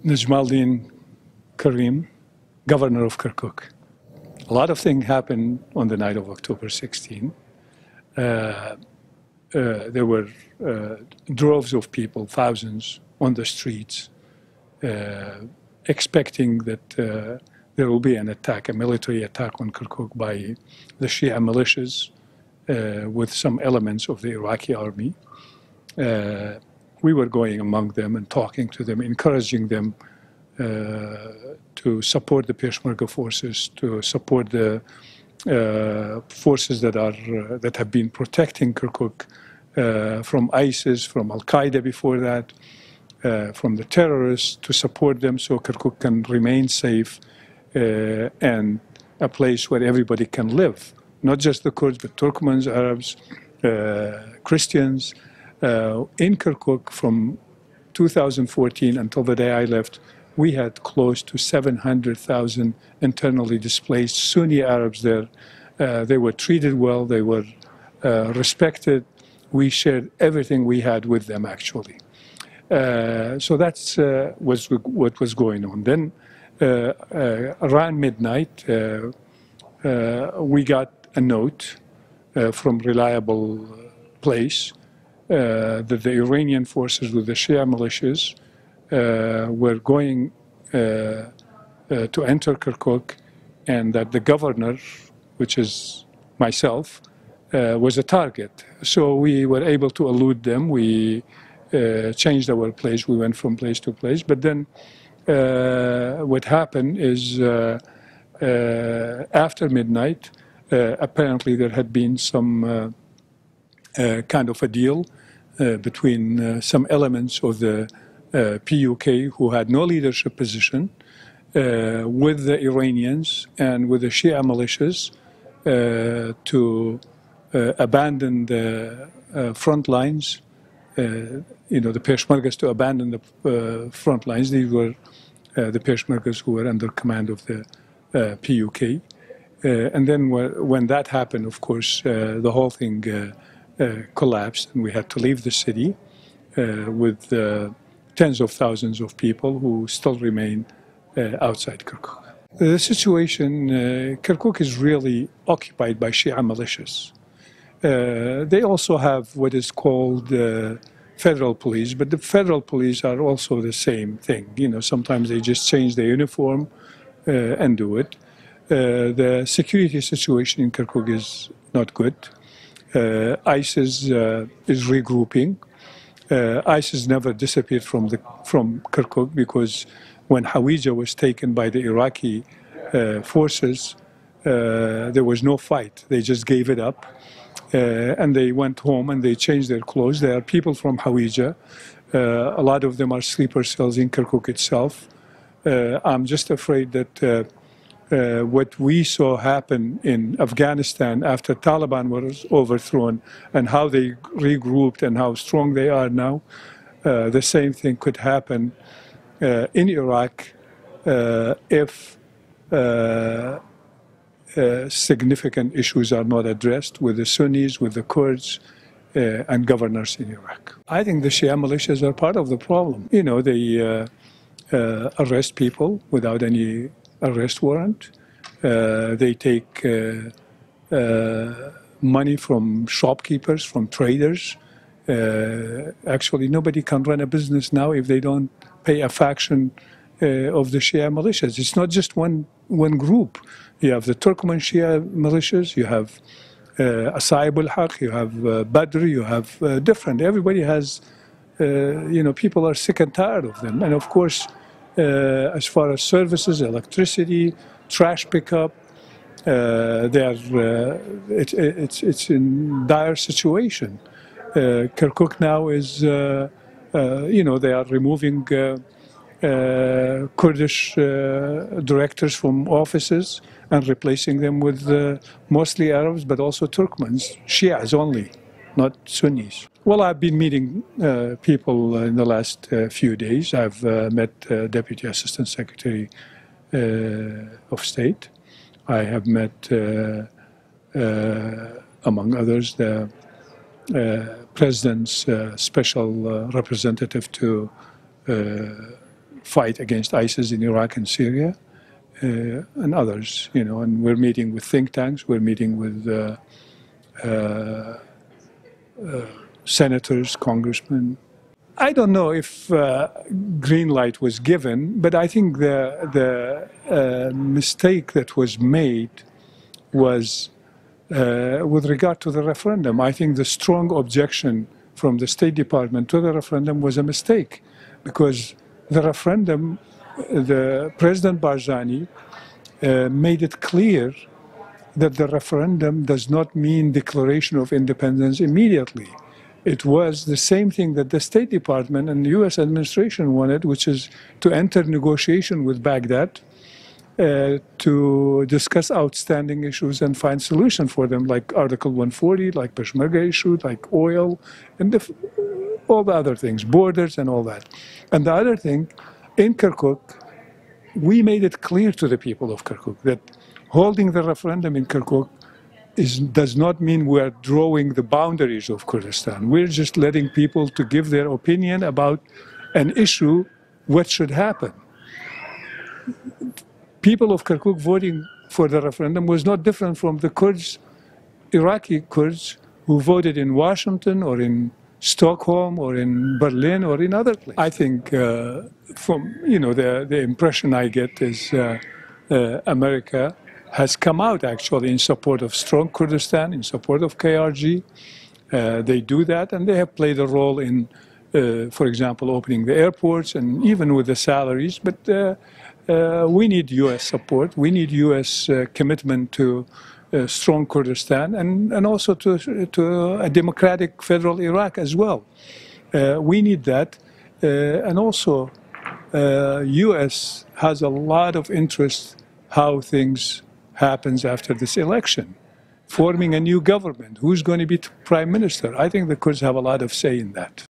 Najmaldin Karim, governor of Kirkuk. A lot of things happened on the night of October 16. There were droves of people, thousands, on the streets, expecting that there will be an attack, a military attack on Kirkuk by the Shia militias with some elements of the Iraqi army. We were going among them and talking to them, encouraging them to support the Peshmerga forces, to support the forces that have been protecting Kirkuk from ISIS, from Al-Qaeda before that, from the terrorists, to support them so Kirkuk can remain safe and a place where everybody can live. Not just the Kurds, but Turkmens, Arabs, Christians. In Kirkuk from 2014 until the day I left, we had close to 700,000 internally displaced Sunni Arabs there. They were treated well, they were respected. We shared everything we had with them, actually. So that's what was going on. Then around midnight, we got a note from reliable place that the Iranian forces with the Shia militias were going to enter Kirkuk, and that the governor, which is myself, was a target. So we were able to elude them. We changed our place. We went from place to place. But then what happened is after midnight, apparently there had been some kind of a deal between some elements of the PUK who had no leadership position with the Iranians and with the Shia militias to abandon the front lines, the Peshmergas to abandon the front lines. These were the Peshmergas who were under command of the PUK. And then when that happened, of course, the whole thing collapsed, and we had to leave the city with tens of thousands of people who still remain outside Kirkuk. The situation, Kirkuk is really occupied by Shia militias. They also have what is called federal police, but the federal police are also the same thing. Sometimes they just change their uniform and do it. The security situation in Kirkuk is not good. ISIS is regrouping. ISIS never disappeared from Kirkuk, because when Hawija was taken by the Iraqi forces, there was no fight. They just gave it up, and they went home and they changed their clothes. There are people from Hawija. A lot of them are sleeper cells in Kirkuk itself. I'm just afraid that what we saw happen in Afghanistan after Taliban was overthrown, and how they regrouped and how strong they are now, the same thing could happen in Iraq if significant issues are not addressed with the Sunnis, with the Kurds, and governors in Iraq. I think the Shia militias are part of the problem. They arrest people without any arrest warrant. They take money from shopkeepers, from traders. Actually, nobody can run a business now if they don't pay a faction of the Shia militias. It's not just one group. You have the Turkmen Shia militias, you have Asa'ib al-Haq, you have Badr, you have different. Everybody has, people are sick and tired of them. And of course, as far as services, electricity, trash pickup, it's in dire situation. Kirkuk now is, they are removing Kurdish directors from offices and replacing them with mostly Arabs, but also Turkmens, Shias only, not Sunnis. Well, I've been meeting people in the last few days. I've met Deputy Assistant Secretary of State. I have met, among others, the President's special representative fight against ISIS in Iraq and Syria, and others, and we're meeting with think tanks, we're meeting with senators, congressmen. I don't know if green light was given, but I think the mistake that was made was with regard to the referendum. I think the strong objection from the State Department to the referendum was a mistake, because the referendum, the President Barzani made it clear that the referendum does not mean declaration of independence immediately. It was the same thing that the State Department and the U.S. administration wanted, which is to enter negotiation with Baghdad to discuss outstanding issues and find solutions for them, like Article 140, like Peshmerga issue, like oil, and all the other things, borders and all that. And the other thing, in Kirkuk, we made it clear to the people of Kirkuk that holding the referendum in Kirkuk does not mean we're drawing the boundaries of Kurdistan. We're just letting people to give their opinion about an issue, what should happen. People of Kirkuk voting for the referendum was not different from the Kurds, Iraqi Kurds, who voted in Washington or in Stockholm or in Berlin or in other places. I think from the impression I get is America has come out actually in support of strong Kurdistan, in support of KRG. They do that, and they have played a role in, for example, opening the airports and even with the salaries. But we need U.S. support. We need U.S. commitment to strong Kurdistan and also to a democratic federal Iraq as well. We need that. And also, U.S. has a lot of interest how things happens after this election, forming a new government. Who's going to be prime minister? I think the Kurds have a lot of say in that.